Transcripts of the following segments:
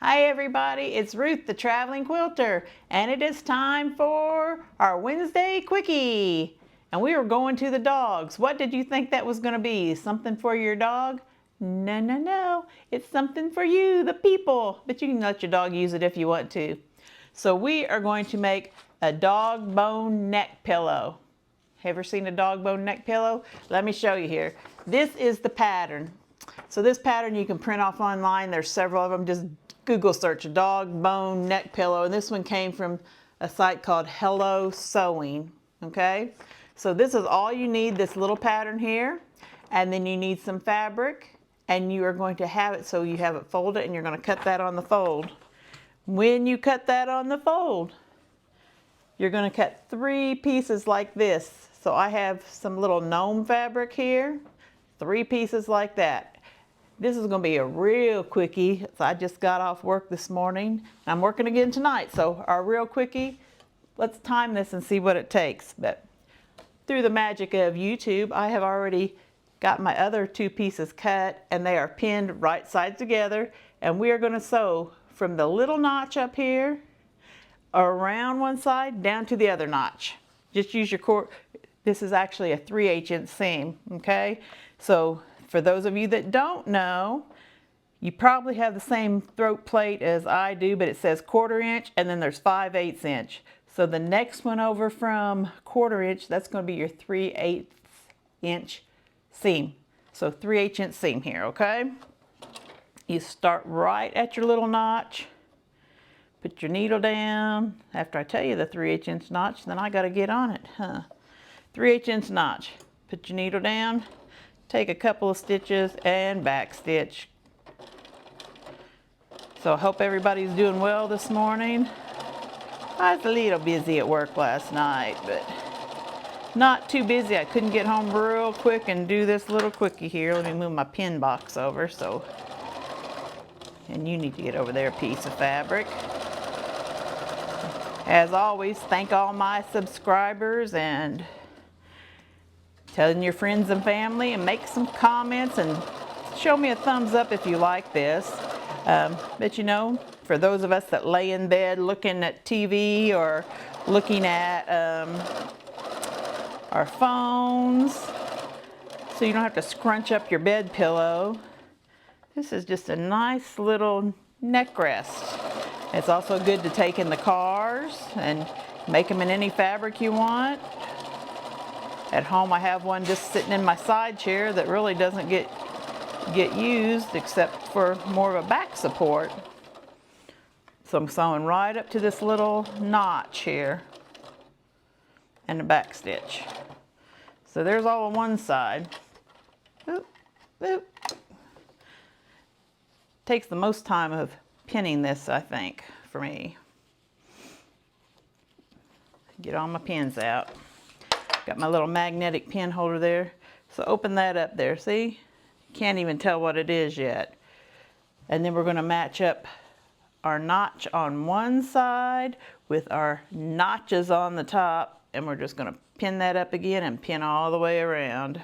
Hi everybody, it's Ruth the Traveling Quilter, and it is time for our Wednesday Quickie. And we are going to the dogs. What did you think that was going to be? Something for your dog? No, no, no. It's something for you, the people. But you can let your dog use it if you want to. So we are going to make a dog bone neck pillow. Ever seen a dog bone neck pillow? Let me show you here. This is the pattern. So this pattern you can print off online. There's several of them. Just Google search a dog bone neck pillow, and this one came from a site called Hello Sewing. Okay, so this is all you need, this little pattern here, and then you need some fabric, and you are going to have it so you have it folded, and you're going to cut that on the fold. When you cut that on the fold, you're going to cut 3 pieces like this. So I have some little gnome fabric here, 3 pieces like that. This is going to be a real quickie. So I just got off work this morning. I'm working again tonight. So our real quickie, let's time this and see what it takes. But through the magic of YouTube, I have already got my other 2 pieces cut, and they are pinned right sides together. And we are going to sew from the little notch up here around one side down to the other notch. Just use your cord. This is actually a 3/8 inch seam. Okay, so for those of you that don't know, you probably have the same throat plate as I do, but it says 1/4 inch, and then there's 5/8 inch. So the next one over from 1/4 inch, that's going to be your 3/8 inch seam. So 3/8 inch seam here, okay? You start right at your little notch. Put your needle down. After I tell you the 3/8 inch notch, then I got to get on it, huh? 3/8 inch notch. Put your needle down. Take a couple of stitches and back stitch. So I hope everybody's doing well this morning. I was a little busy at work last night, but not too busy. I couldn't get home real quick and do this little quickie here. Let me move my pin box over. And you need to get over there, piece of fabric. As always, thank all my subscribers, and telling your friends and family, and make some comments and show me a thumbs up if you like this. But you know, for those of us that lay in bed looking at TV or looking at our phones, so you don't have to scrunch up your bed pillow, this is just a nice little neck rest. It's also good to take in the cars and make them in any fabric you want. At home I have one just sitting in my side chair that really doesn't get used except for more of a back support. So I'm sewing right up to this little notch here and a back stitch. So there's all on one side. Oop, oop. Takes the most time of pinning this, I think, for me. Get all my pins out. Got my little magnetic pin holder there. So open that up there, see? Can't even tell what it is yet. And then we're going to match up our notch on one side with our notches on the top, and we're just going to pin that up again and pin all the way around.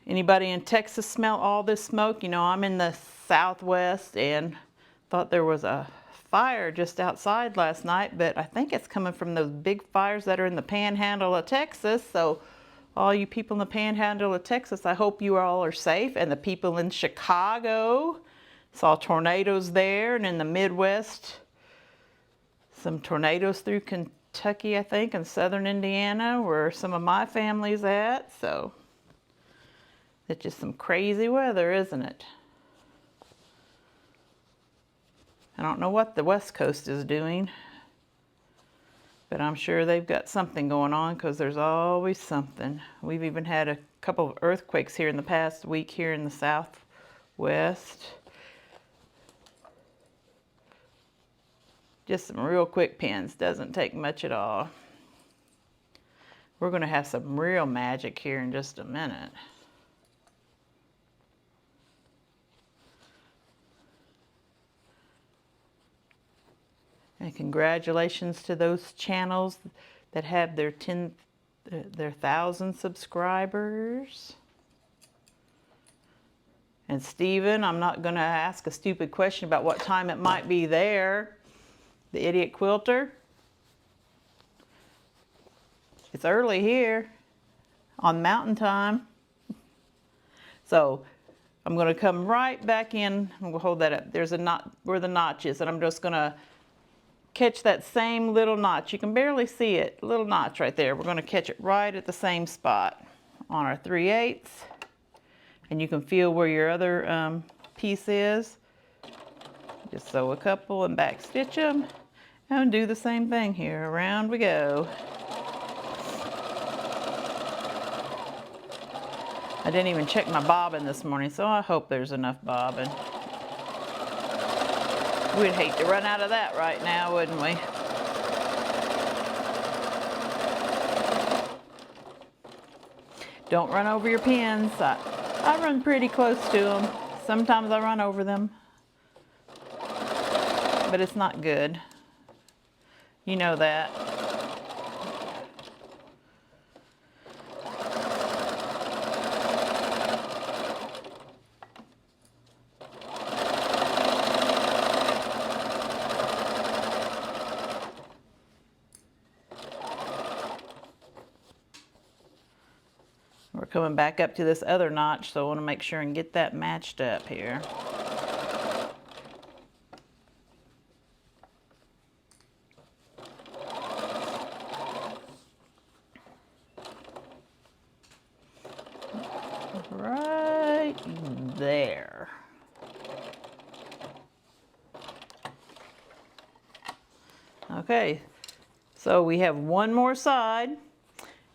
Anybody in Texas smell all this smoke? You know, I'm in the Southwest and thought there was a fire just outside last night, but I think it's coming from those big fires that are in the panhandle of Texas. So all you people in the panhandle of Texas, I hope you all are safe. And the people in Chicago, saw tornadoes there, and in the Midwest, some tornadoes through Kentucky, I think, and southern Indiana, where some of my family's at. So it's just some crazy weather, isn't it? I don't know what the West Coast is doing, but I'm sure they've got something going on, because there's always something. We've even had a couple of earthquakes here in the past week here in the Southwest. Just some real quick pins, doesn't take much at all. We're going to have some real magic here in just a minute. And congratulations to those channels that have their 1,000 subscribers. And Steven, I'm not going to ask a stupid question about what time it might be there. The idiot quilter. It's early here on Mountain Time. So I'm going to come right back in, and we'll hold that up. There's a knot where the notch is, and I'm just going to catch that same little notch. You can barely see it, little notch right there. We're going to catch it right at the same spot on our 3/8. And you can feel where your other piece is. Just sew a couple and back stitch them, and do the same thing here. Around we go. I didn't even check my bobbin this morning, so I hope there's enough bobbin. We'd hate to run out of that right now, wouldn't we? Don't run over your pins. I run pretty close to them. Sometimes I run over them, but it's not good. You know that. We're coming back up to this other notch, so I want to make sure and get that matched up here. Right there. Okay, so we have one more side,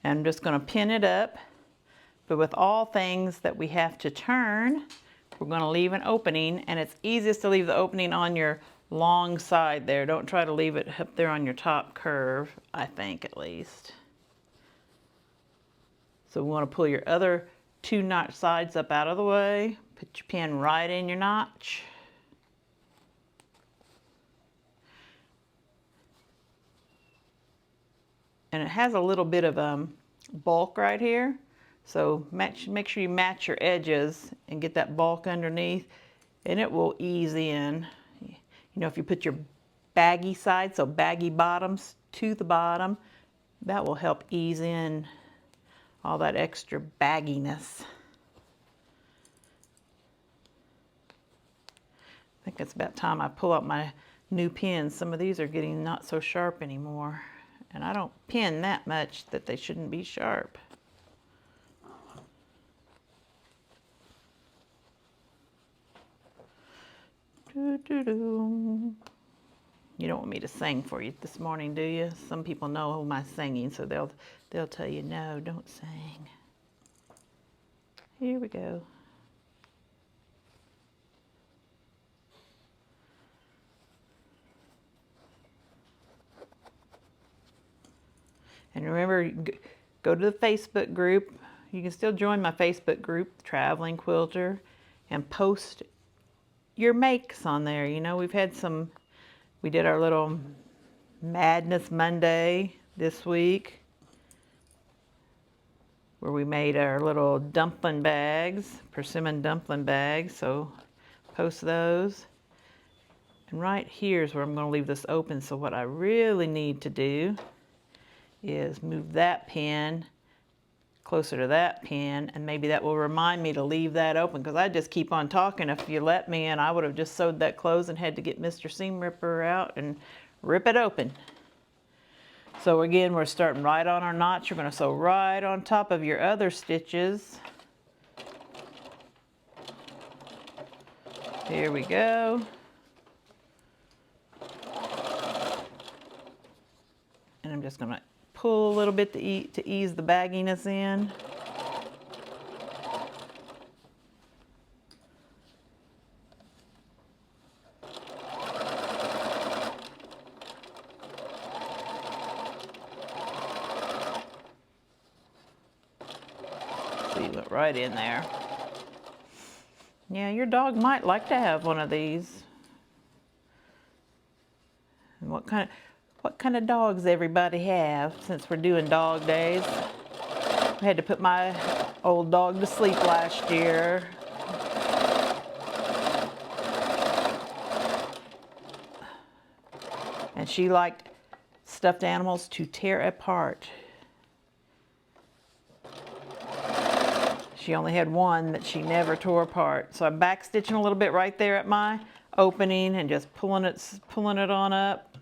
and I'm just going to pin it up. But with all things that we have to turn, we're going to leave an opening, and it's easiest to leave the opening on your long side there. Don't try to leave it up there on your top curve, I think at least. So we want to pull your other two notch sides up out of the way. Put your pin right in your notch. And it has a little bit of bulk right here. So make sure you match your edges and get that bulk underneath, and it will ease in. You know, if you put your baggy side, so baggy bottoms to the bottom, that will help ease in all that extra bagginess. I think it's about time I pull out my new pins. Some of these are getting not so sharp anymore, and I don't pin that much that they shouldn't be sharp. You don't want me to sing for you this morning, do you? Some people know my singing, so they'll tell you, no, don't sing. Here we go. And remember, go to the Facebook group. You can still join my Facebook group, Traveling Quilter, and post your makes on there. You know, we did our little Madness Monday this week, where we made our little dumpling bags, persimmon dumpling bags, so post those. And right here is where I'm going to leave this open, so what I really need to do is move that pin closer to that pin, and maybe that will remind me to leave that open, because I just keep on talking. If you let me, and I would have just sewed that close and had to get Mr. Seam Ripper out and rip it open. So again, we're starting right on our notch. You're going to sew right on top of your other stitches. Here we go. And I'm just going to pull a little bit to ease the bagginess in. So you went right in there. Yeah, your dog might like to have one of these. And what kind of dogs everybody have, since we're doing dog days. I had to put my old dog to sleep last year. And she liked stuffed animals to tear apart. She only had one that she never tore apart. So I'm back stitching a little bit right there at my opening and just pulling it on up.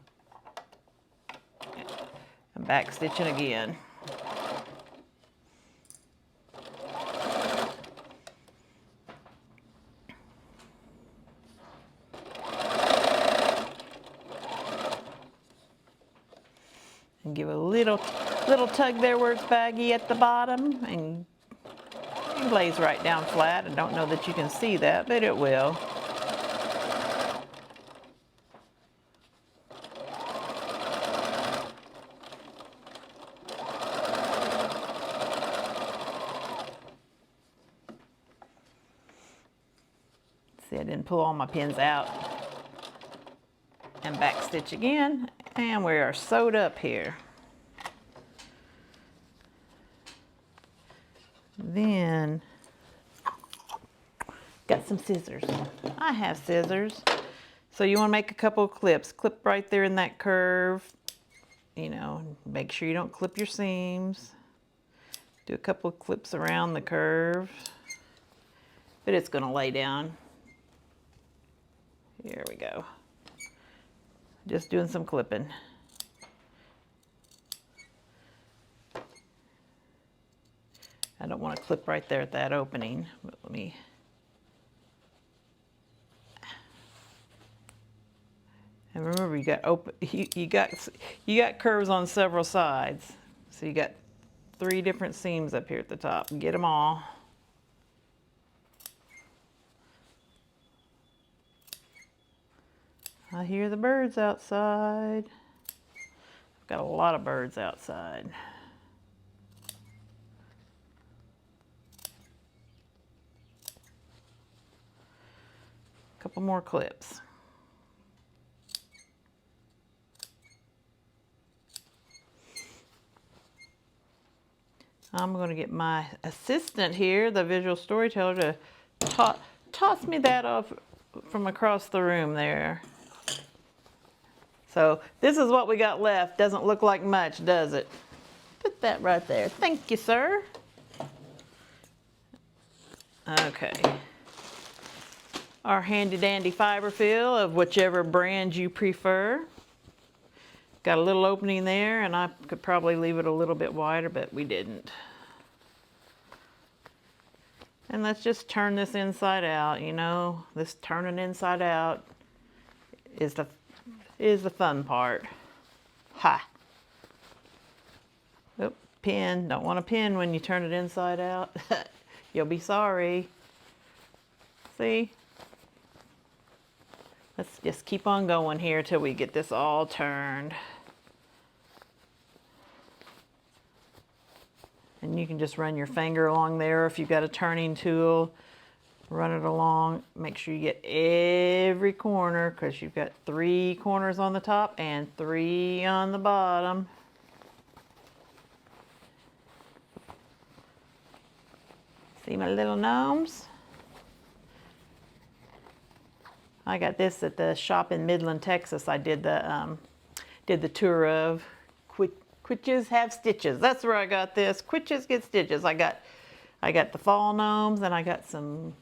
And back stitching again. And give a little tug there where it's baggy at the bottom, and it lays right down flat. I don't know that you can see that, but it will. See, I didn't pull all my pins out. And back stitch again, and we are sewed up here. Then, got some scissors. I have scissors. So you want to make a couple of clips. Clip right there in that curve. You know, make sure you don't clip your seams. Do a couple of clips around the curve. But it's going to lay down. Here we go. Just doing some clipping. I don't want to clip right there at that opening, but let me. And remember, you got curves on several sides, so you got 3 different seams up here at the top. Get them all. I hear the birds outside. I've got a lot of birds outside. A couple more clips. I'm going to get my assistant here, the visual storyteller, to toss me that off from across the room there. So this is what we got left. Doesn't look like much, does it? Put that right there. Thank you, sir. Okay. Our handy dandy fiber fill of whichever brand you prefer. Got a little opening there, and I could probably leave it a little bit wider, but we didn't. And let's just turn this inside out. You know, this turning inside out is the fun part. Ha! Oop, pin. Don't want to pin when you turn it inside out. You'll be sorry. See? Let's just keep on going here till we get this all turned. And you can just run your finger along there if you've got a turning tool. Run it along. Make sure you get every corner, because you've got 3 corners on the top and 3 on the bottom. See my little gnomes? I got this at the shop in Midland, Texas. I did the tour of. Quitches have stitches. That's where I got this. Quitches get stitches. I got the fall gnomes, and I got some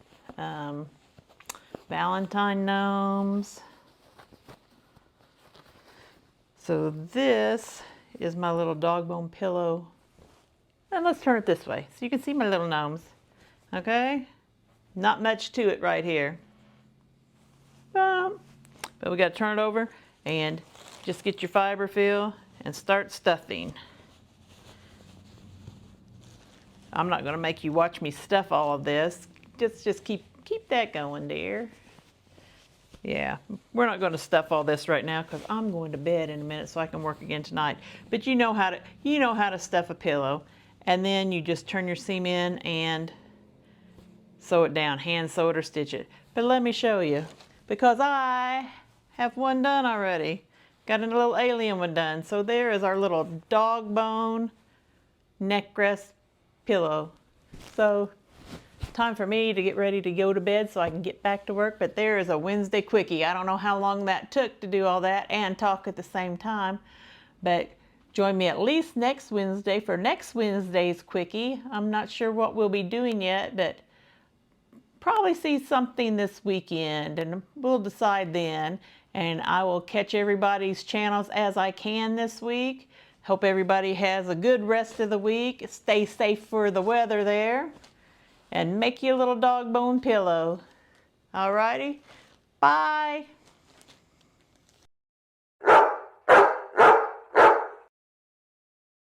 Valentine gnomes. So this is my little dog bone pillow. And let's turn it this way so you can see my little gnomes. Okay? Not much to it right here. But we got to turn it over and just get your fiber fill and start stuffing. I'm not going to make you watch me stuff all of this. Just keep that going, dear. Yeah, we're not going to stuff all this right now because I'm going to bed in a minute so I can work again tonight. But you know how to stuff a pillow, and then you just turn your seam in and sew it down, hand sew it or stitch it. But let me show you, because I have one done already. Got a little alien one done. So there is our little dog bone neck rest pillow. So time for me to get ready to go to bed so I can get back to work, but there is a Wednesday Quickie. I don't know how long that took to do all that and talk at the same time, but join me at least next Wednesday for next Wednesday's Quickie. I'm not sure what we'll be doing yet, but probably see something this weekend and we'll decide then. And I will catch everybody's channels as I can this week. Hope everybody has a good rest of the week. Stay safe for the weather there. And make you a little dog bone pillow. Alrighty, bye.